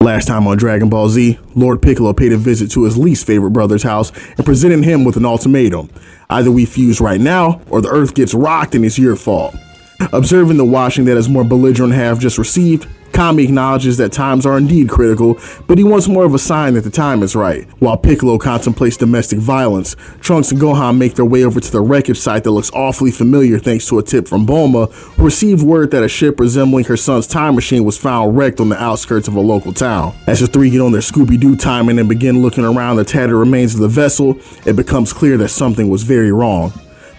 Last time on Dragon Ball Z, Lord Piccolo paid a visit to his least favorite brother's house and presented him with an ultimatum. Either we fuse right now, or the Earth gets rocked and it's your fault. Observing the washing that his more belligerent half just received, Kami acknowledges that times are indeed critical, but he wants more of a sign that the time is right. While Piccolo contemplates domestic violence, Trunks and Gohan make their way over to the wreckage site that looks awfully familiar thanks to a tip from Bulma, who received word that a ship resembling her son's time machine was found wrecked on the outskirts of a local town. As the three get on their Scooby-Doo timing and begin looking around the tattered remains of the vessel, it becomes clear that something was very wrong.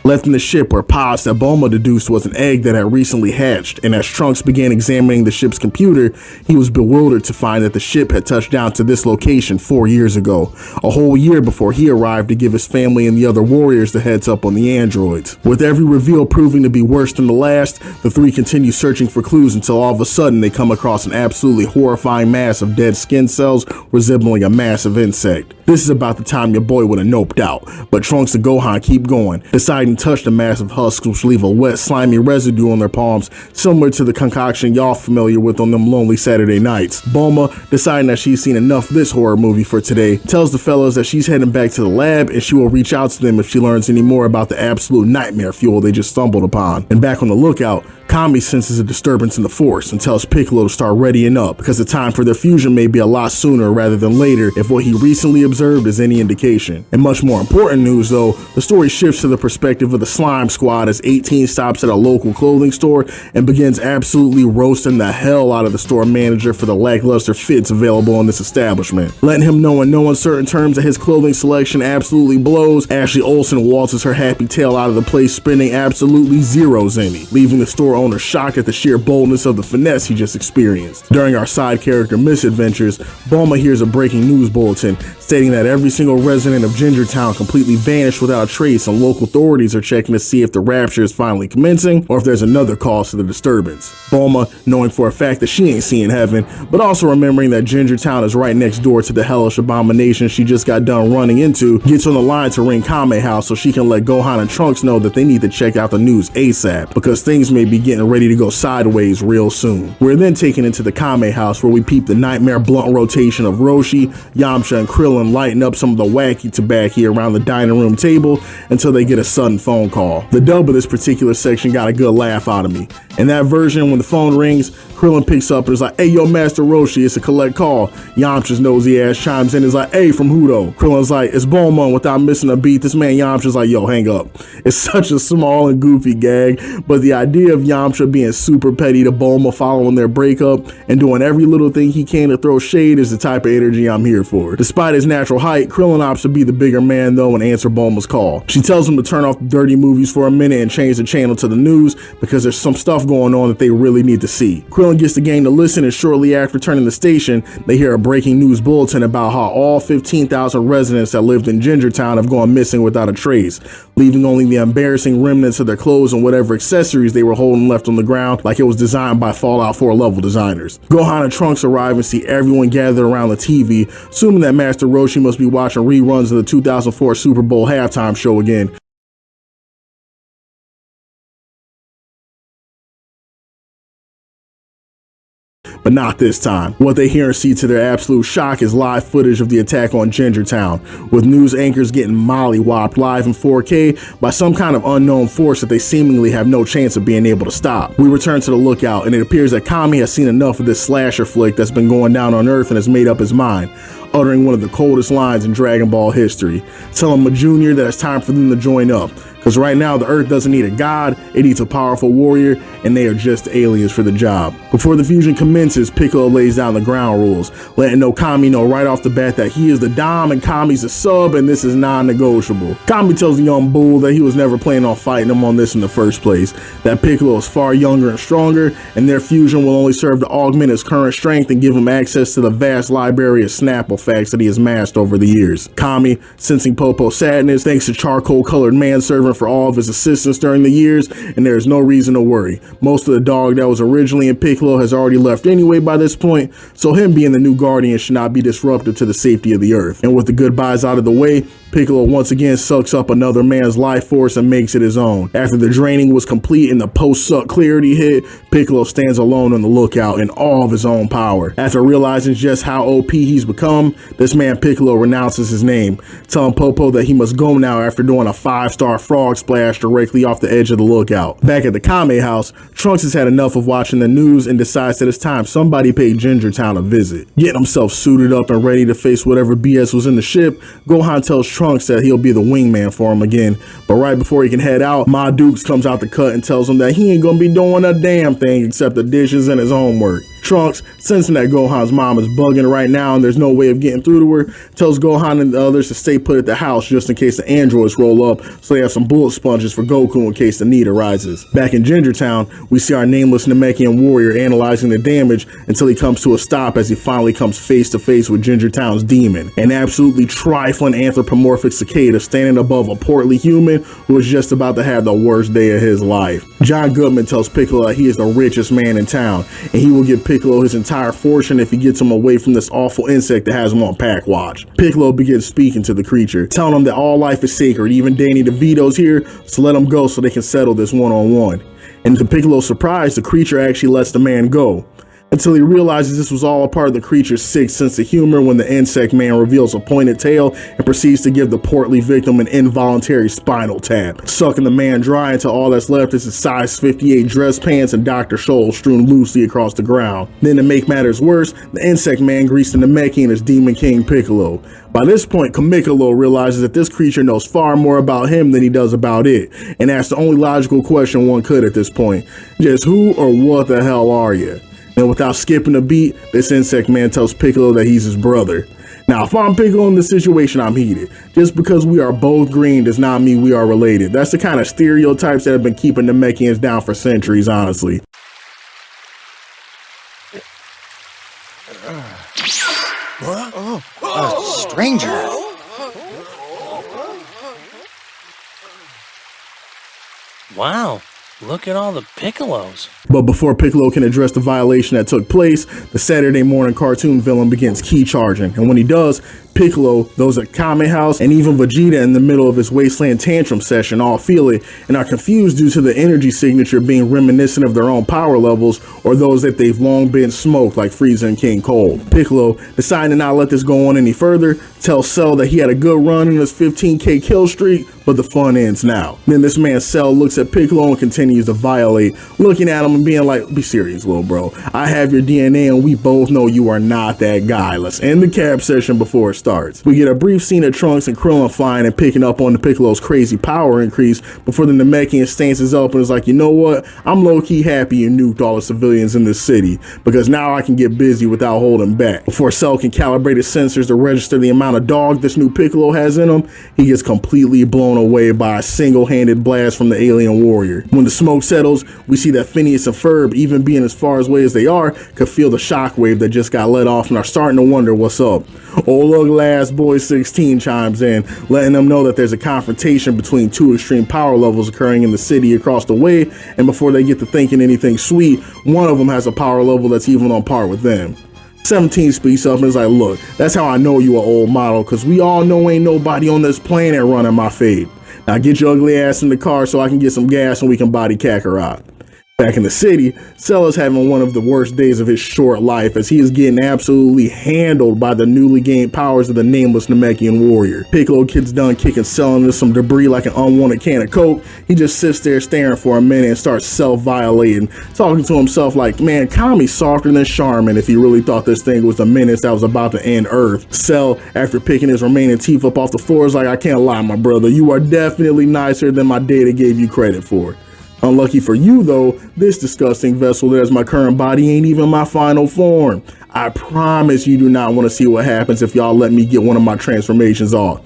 Left in the ship were pods that Bulma deduced was an egg that had recently hatched, and as Trunks began examining the ship's computer, he was bewildered to find that the ship had touched down to this location 4 years ago, a whole year before he arrived to give his family and the other warriors the heads up on the androids. With every reveal proving to be worse than the last, the three continue searching for clues until all of a sudden they come across an absolutely horrifying mass of dead skin cells resembling a massive insect. This is about the time your boy would have noped out, but Trunks and Gohan keep going, deciding to touch the massive husks which leave a wet, slimy residue on their palms, similar to the concoction y'all familiar with on them lonely Saturday nights. Bulma, deciding that she's seen enough of this horror movie for today, tells the fellows that she's heading back to the lab and she will reach out to them if she learns any more about the absolute nightmare fuel they just stumbled upon. And back on the lookout, Kami senses a disturbance in the force and tells Piccolo to start readying up because the time for their fusion may be a lot sooner rather than later if what he recently observed is any indication. And much more important news though, the story shifts to the perspective of the Slime Squad as 18 stops at a local clothing store and begins absolutely roasting the hell out of the store manager for the lackluster fits available in this establishment. Letting him know in no uncertain terms that his clothing selection absolutely blows, Ashley Olsen waltzes her happy tail out of the place spending absolutely zero zenny, leaving the store owner shocked at the sheer boldness of the finesse he just experienced. During our side character misadventures, Bulma hears a breaking news bulletin stating that every single resident of Gingertown completely vanished without a trace and local authorities are checking to see if the rapture is finally commencing or if there's another cause to the disturbance. Bulma, knowing for a fact that she ain't seeing heaven, but also remembering that Gingertown is right next door to the hellish abomination she just got done running into, gets on the line to ring Kame House so she can let Gohan and Trunks know that they need to check out the news ASAP because things may be getting ready to go sideways real soon. We're then taken into the Kame House where we peep the nightmare blunt rotation of Roshi, Yamcha, and Krillin lighting up some of the wacky tobacco around the dining room table until they get a sudden phone call. The dub of this particular section got a good laugh out of me. In that version, when the phone rings, Krillin picks up and is like, "Hey, yo, Master Roshi, it's a collect call." Yamcha's nosy ass chimes in and is like, "Hey, from who though?" Krillin's like, "It's Bulma," without missing a beat. This man Yamcha's like, "Yo, hang up." It's such a small and goofy gag, but the idea of Yamcha being super petty to Bulma following their breakup and doing every little thing he can to throw shade is the type of energy I'm here for. Despite his natural height, Krillin opts to be the bigger man though and answer Bulma's call. She tells him to turn off the dirty movies for a minute and change the channel to the news because there's some stuff going on that they really need to see. Krillin gets the gang to listen and shortly after turning the station, they hear a breaking news bulletin about how all 15,000 residents that lived in Gingertown have gone missing without a trace, leaving only the embarrassing remnants of their clothes and whatever accessories they were holding left on the ground like it was designed by Fallout 4 level designers. Gohan and Trunks arrive and see everyone gathered around the TV, assuming that Master Roshi must be watching reruns of the 2004 Super Bowl halftime show again. But not this time. What they hear and see to their absolute shock is live footage of the attack on Gingertown, with news anchors getting mollywopped live in 4K by some kind of unknown force that they seemingly have no chance of being able to stop. We return to the lookout, and it appears that Kami has seen enough of this slasher flick that's been going down on Earth and has made up his mind, uttering one of the coldest lines in Dragon Ball history, telling Ma Jr. that it's time for them to join up. Because right now, the Earth doesn't need a god, it needs a powerful warrior, and they are just aliens for the job. Before the fusion commences, Piccolo lays down the ground rules, letting Kami know right off the bat that he is the Dom and Kami's a sub, and this is non-negotiable. Kami tells the young bull that he was never planning on fighting him on this in the first place, that Piccolo is far younger and stronger, and their fusion will only serve to augment his current strength and give him access to the vast library of Snapple facts that he has amassed over the years. Kami, sensing Popo's sadness, thanks to charcoal-colored manservant for all of his assistance during the years, and there is no reason to worry. Most of the dog that was originally in Piccolo has already left anyway by this point, so him being the new guardian should not be disruptive to the safety of the Earth. And with the goodbyes out of the way, Piccolo once again sucks up another man's life force and makes it his own. After the draining was complete and the post-suck clarity hit, Piccolo stands alone on the lookout in all of his own power. After realizing just how OP he's become, this man Piccolo renounces his name, telling Popo that he must go now after doing a 5-star frog splash directly off the edge of the lookout. Back at the Kame house, Trunks has had enough of watching the news and decides that it's time somebody paid Ginger Town a visit. Getting himself suited up and ready to face whatever BS was in the ship, Gohan tells Trunks that he'll be the wingman for him again, but right before he can head out, Ma Dukes comes out the cut and tells him that he ain't gonna be doing a damn thing except the dishes and his homework. Trunks, sensing that Gohan's mom is bugging right now and there's no way of getting through to her, tells Gohan and the others to stay put at the house just in case the androids roll up, so they have some bullet sponges for Goku in case the need arises. Back in Ginger Town, we see our nameless Namekian warrior analyzing the damage until he comes to a stop as he finally comes face to face with Ginger Town's demon, an absolutely trifling anthropomorphic cicada standing above a portly human who is just about to have the worst day of his life. John Goodman tells Piccolo that he is the richest man in town, and he will give Piccolo his entire fortune if he gets him away from this awful insect that has him on pack watch. Piccolo begins speaking to the creature, telling him that all life is sacred, even Danny DeVito's here, so let him go so they can settle this one-on-one. And to Piccolo's surprise, the creature actually lets the man go, until he realizes this was all a part of the creature's sick sense of humor when the insect man reveals a pointed tail and proceeds to give the portly victim an involuntary spinal tap, sucking the man dry until all that's left is his size 58 dress pants and Dr. Scholl strewn loosely across the ground. Then to make matters worse, the insect man greased the Namekian and his demon king Piccolo. By this point, Kamikolo realizes that this creature knows far more about him than he does about it, and asks the only logical question one could at this point: just who or what the hell are you? And without skipping a beat, this insect man tells Piccolo that he's his brother. Now, if I'm Piccolo in this situation, I'm heated. Just because we are both green does not mean we are related. That's the kind of stereotypes that have been keeping the Namekians down for centuries, honestly. A stranger. Wow. Look at all the Piccolos. But before Piccolo can address the violation that took place, the Saturday morning cartoon villain begins key charging, and when he does, Piccolo, those at Kame House, and even Vegeta in the middle of his Wasteland Tantrum session all feel it and are confused due to the energy signature being reminiscent of their own power levels or those that they've long been smoked like Frieza and King Cold. Piccolo, deciding to not let this go on any further, tells Cell that he had a good run in his 15k kill streak, but the fun ends now. Then this man Cell looks at Piccolo and continues to violate, looking at him and being like, be serious, little bro. I have your DNA and we both know you are not that guy. Let's end the cab session before it starts. We get a brief scene of Trunks and Krillin flying and picking up on the Piccolo's crazy power increase before the Namekian stances up and is like, you know what? I'm low-key happy you nuked all the civilians in this city because now I can get busy without holding back. Before Cell can calibrate his sensors to register the amount of dog this new Piccolo has in him, he gets completely blown away by a single-handed blast from the alien warrior. When the smoke settles, we see that Phineas and Ferb, even being as far away as they are, could feel the shockwave that just got let off and are starting to wonder what's up. Old look last boy 16 chimes in, letting them know that there's a confrontation between two extreme power levels occurring in the city across the way, and before they get to thinking anything sweet, one of them has a power level that's even on par with them. 17 speaks up and is like, look, that's how I know you an old model, cause we all know ain't nobody on this planet running my fade. Now get your ugly ass in the car so I can get some gas and we can body Kakarot. Back in the city, Cell is having one of the worst days of his short life as he is getting absolutely handled by the newly gained powers of the nameless Namekian warrior. Piccolo gets done kicking Cell into some debris like an unwanted can of Coke. He just sits there staring for a minute and starts self-violating, talking to himself like, man, Kami's softer than Charmin if he really thought this thing was a menace that was about to end Earth. Cell, after picking his remaining teeth up off the floor, is like, I can't lie, my brother, you are definitely nicer than my data gave you credit for. Unlucky for you though, this disgusting vessel that is my current body ain't even my final form. I promise you do not want to see what happens if y'all let me get one of my transformations off.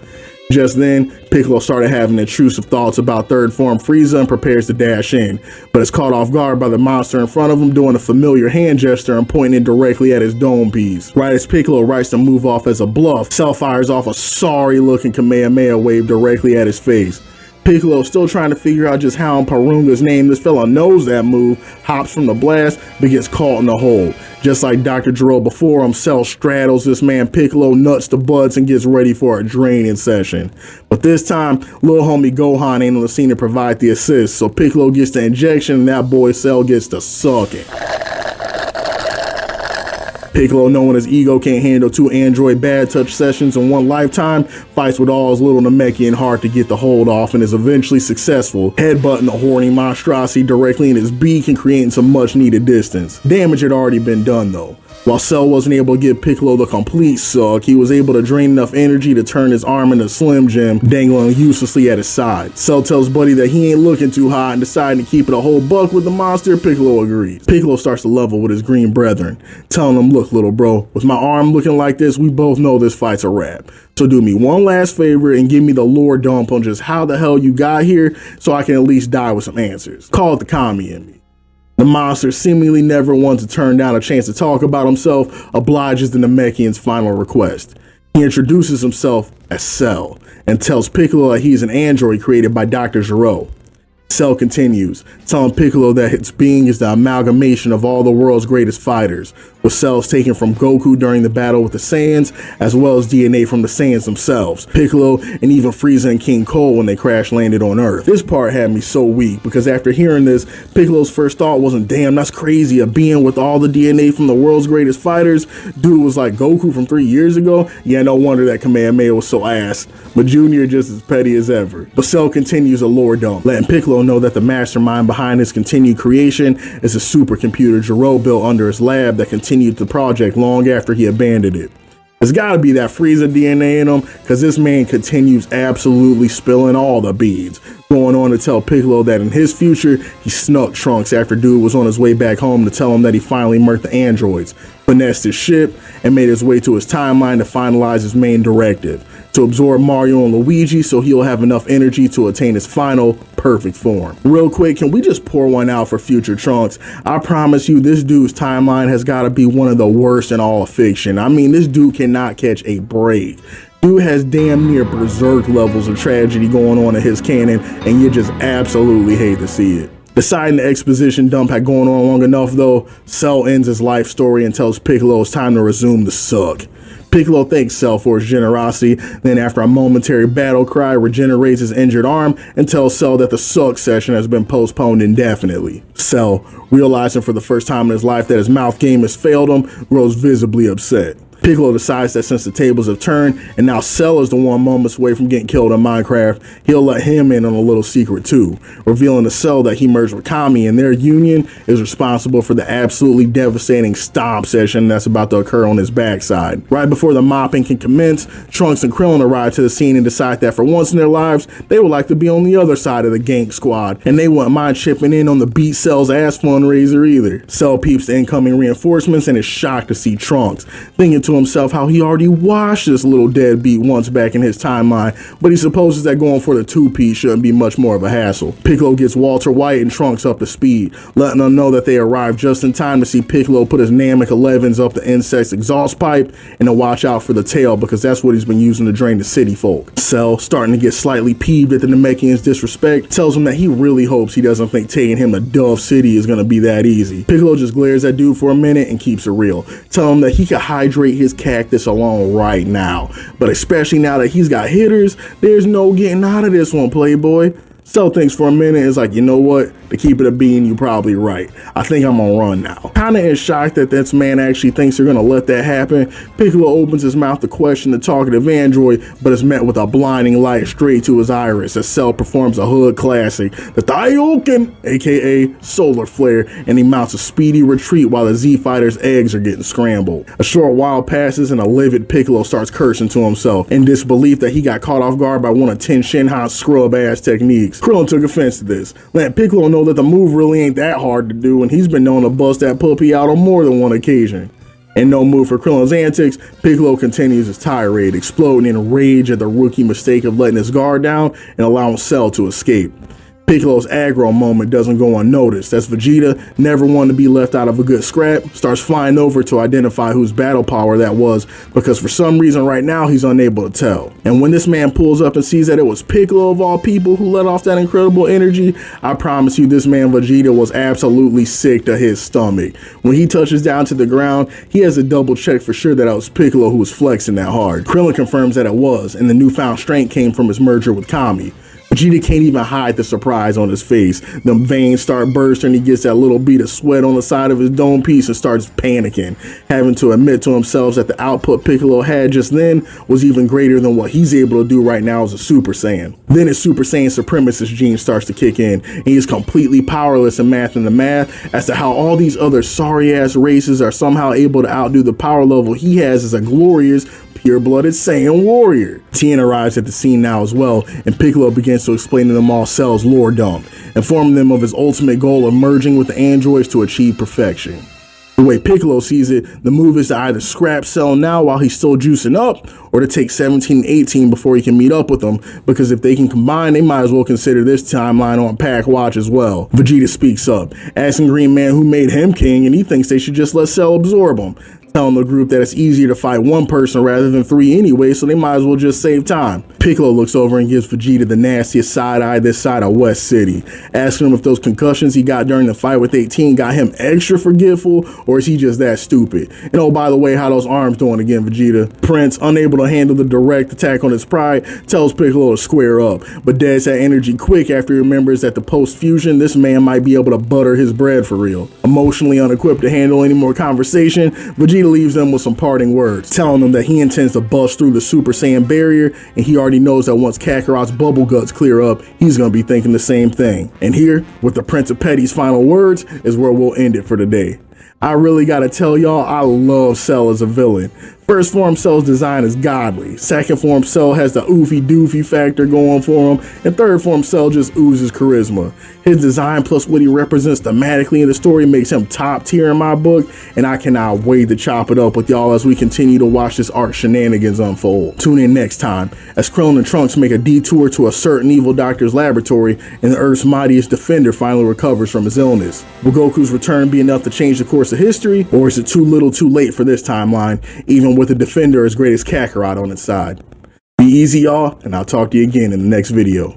Just then, Piccolo started having intrusive thoughts about third form Frieza and prepares to dash in, but is caught off guard by the monster in front of him doing a familiar hand gesture and pointing directly at his dome piece. Right as Piccolo writes to move off as a bluff, Cell fires off a sorry looking Kamehameha wave directly at his face. Piccolo, still trying to figure out just how in Parunga's name this fella knows that move, hops from the blast, but gets caught in the hole. Just like Dr. Gero before him, Cell straddles this man Piccolo nuts to butts and gets ready for a draining session. But this time, little homie Gohan ain't on the scene to provide the assist, so Piccolo gets the injection and that boy Cell gets to suck it. Piccolo, knowing his ego can't handle 2 android bad touch sessions in one lifetime, fights with all his little Namekian heart to get the hold off and is eventually successful, headbutting the horny monstrosity directly in his beak and creating some much needed distance. Damage had already been done though. While Cell wasn't able to give Piccolo the complete suck, he was able to drain enough energy to turn his arm into Slim Jim, dangling uselessly at his side. Cell tells Buddy that he ain't looking too hot and deciding to keep it a whole buck with the monster. Piccolo agrees. Piccolo starts to level with his green brethren, telling him, look little bro, with my arm looking like this, we both know this fight's a wrap. So do me one last favor and give me the lore dump on just how the hell you got here so I can at least die with some answers. Call it the commie in me. The monster, seemingly never one to turn down a chance to talk about himself, obliges the Namekian's final request. He introduces himself as Cell and tells Piccolo that he's an android created by Dr. Gero. Cell continues, telling Piccolo that its being is the amalgamation of all the world's greatest fighters, with cells taken from Goku during the battle with the Saiyans, as well as DNA from the Saiyans themselves, Piccolo, and even Frieza and King Cole when they crash landed on Earth. This part had me so weak, because after hearing this, Piccolo's first thought wasn't, damn, that's crazy, a being with all the DNA from the world's greatest fighters. Dude was like Goku from 3 years ago? Yeah, no wonder that Kamehameha was so ass. But Junior just as petty as ever. But Cell continues a lore dump, letting Piccolo know that the mastermind behind his continued creation is a supercomputer Gero built under his lab that continued the project long after he abandoned it. There's gotta be that Frieza DNA in him, cause this man continues absolutely spilling all the beads, going on to tell Piccolo that in his future, he snuck Trunks after dude was on his way back home to tell him that he finally murked the androids, finessed his ship, and made his way to his timeline to finalize his main directive, to absorb Mario and Luigi so he'll have enough energy to attain his final perfect form. Real quick, can we just pour one out for future Trunks? I promise you this dude's timeline has got to be one of the worst in all of fiction. I mean, this dude cannot catch a break. Dude has damn near berserk levels of tragedy going on in his canon, and you just absolutely hate to see it. Deciding the exposition dump had gone on long enough though, Cell ends his life story and tells Piccolo it's time to resume the suck. Piccolo thanks Cell for his generosity, then after a momentary battle cry, regenerates his injured arm and tells Cell that the suck session has been postponed indefinitely. Cell, realizing for the first time in his life that his mouth game has failed him, grows visibly upset. Piccolo decides that since the tables have turned and now Cell is the one moments away from getting killed in Minecraft, he'll let him in on a little secret too, revealing to Cell that he merged with Kami and their union is responsible for the absolutely devastating stomp session that's about to occur on his backside. Right before the mopping can commence, Trunks and Krillin arrive to the scene and decide that for once in their lives, they would like to be on the other side of the gank squad, and they wouldn't mind chipping in on the Beat Cell's ass fundraiser either. Cell peeps the incoming reinforcements and is shocked to see Trunks, thinking to himself how he already washed this little deadbeat once back in his timeline, but he supposes that going for the two-piece shouldn't be much more of a hassle. Piccolo gets Walter White and Trunks up to speed, letting them know that they arrived just in time to see Piccolo put his Namek 11s up the insect's exhaust pipe and to watch out for the tail because that's what he's been using to drain the city folk. Cell, starting to get slightly peeved at the Namekian's disrespect, tells him that he really hopes he doesn't think taking him to Dove City is going to be that easy. Piccolo just glares at dude for a minute and keeps it real, telling him that he could hydrate his cactus alone right now, but especially now that he's got hitters, there's no getting out of this one, playboy. Cell thinks for a minute and is like, you know what? To keep it a bean, you're probably right. I think I'm gonna run now. Kinda in shock that this man actually thinks they're gonna let that happen, Piccolo opens his mouth to question the talkative android, but is met with a blinding light straight to his iris as Cell performs a hood classic, the Taioken, aka Solar Flare, and he mounts a speedy retreat while the Z-Fighter's eggs are getting scrambled. A short while passes and a livid Piccolo starts cursing to himself, in disbelief that he got caught off guard by one of Ten Shinhan's scrub-ass techniques. Krillin took offense to this, letting Piccolo know that the move really ain't that hard to do and he's been known to bust that puppy out on more than one occasion. And no move for Krillin's antics, Piccolo continues his tirade, exploding in rage at the rookie mistake of letting his guard down and allowing Cell to escape. Piccolo's aggro moment doesn't go unnoticed, as Vegeta, never one to be left out of a good scrap, starts flying over to identify whose battle power that was, because for some reason right now he's unable to tell. And when this man pulls up and sees that it was Piccolo of all people who let off that incredible energy, I promise you this man Vegeta was absolutely sick to his stomach. When he touches down to the ground, he has to double check for sure that it was Piccolo who was flexing that hard. Krillin confirms that it was, and the newfound strength came from his merger with Kami. Vegeta can't even hide the surprise on his face. The veins start bursting, he gets that little bead of sweat on the side of his dome piece and starts panicking, having to admit to himself that the output Piccolo had just then was even greater than what he's able to do right now as a Super Saiyan. Then his Super Saiyan supremacist gene starts to kick in, and he is completely powerless in mathing the math as to how all these other sorry-ass races are somehow able to outdo the power level he has as a glorious, pure-blooded Saiyan warrior. Tien arrives at the scene now as well, and Piccolo begins to explain to them all Cell's lore dump, informing them of his ultimate goal of merging with the androids to achieve perfection. The way Piccolo sees it, the move is to either scrap Cell now while he's still juicing up, or to take 17 and 18 before he can meet up with them, because if they can combine, they might as well consider this timeline on Pack Watch as well. Vegeta speaks up, asking Green Man who made him king, and he thinks they should just let Cell absorb him, telling the group that it's easier to fight one person rather than three anyway, so they might as well just save time. Piccolo looks over and gives Vegeta the nastiest side eye this side of West City, asking him if those concussions he got during the fight with 18 got him extra forgetful, or is he just that stupid? And oh, by the way, how those arms doing again, Vegeta? Prince, unable to handle the direct attack on his pride, tells Piccolo to square up, but deads that energy quick after he remembers that the post-fusion, this man might be able to butter his bread for real. Emotionally unequipped to handle any more conversation, Vegeta leaves them with some parting words, telling them that he intends to bust through the Super Saiyan barrier, and he already knows that once Kakarot's bubble guts clear up, he's gonna be thinking the same thing. And here, with the Prince of Petty's final words, is where we'll end it for today. I really gotta tell y'all, I love Cell as a villain. First form Cell's design is godly. Second form Cell has the oofy doofy factor going for him. And third form Cell just oozes charisma. His design plus what he represents thematically in the story makes him top tier in my book. And I cannot wait to chop it up with y'all as we continue to watch this arc shenanigans unfold. Tune in next time as Krillin and Trunks make a detour to a certain evil doctor's laboratory and the Earth's mightiest defender finally recovers from his illness. Will Goku's return be enough to change the course of history? Or is it too little too late for this timeline, even with a defender as great as Kakarot on its side? Be easy, y'all, and I'll talk to you again in the next video.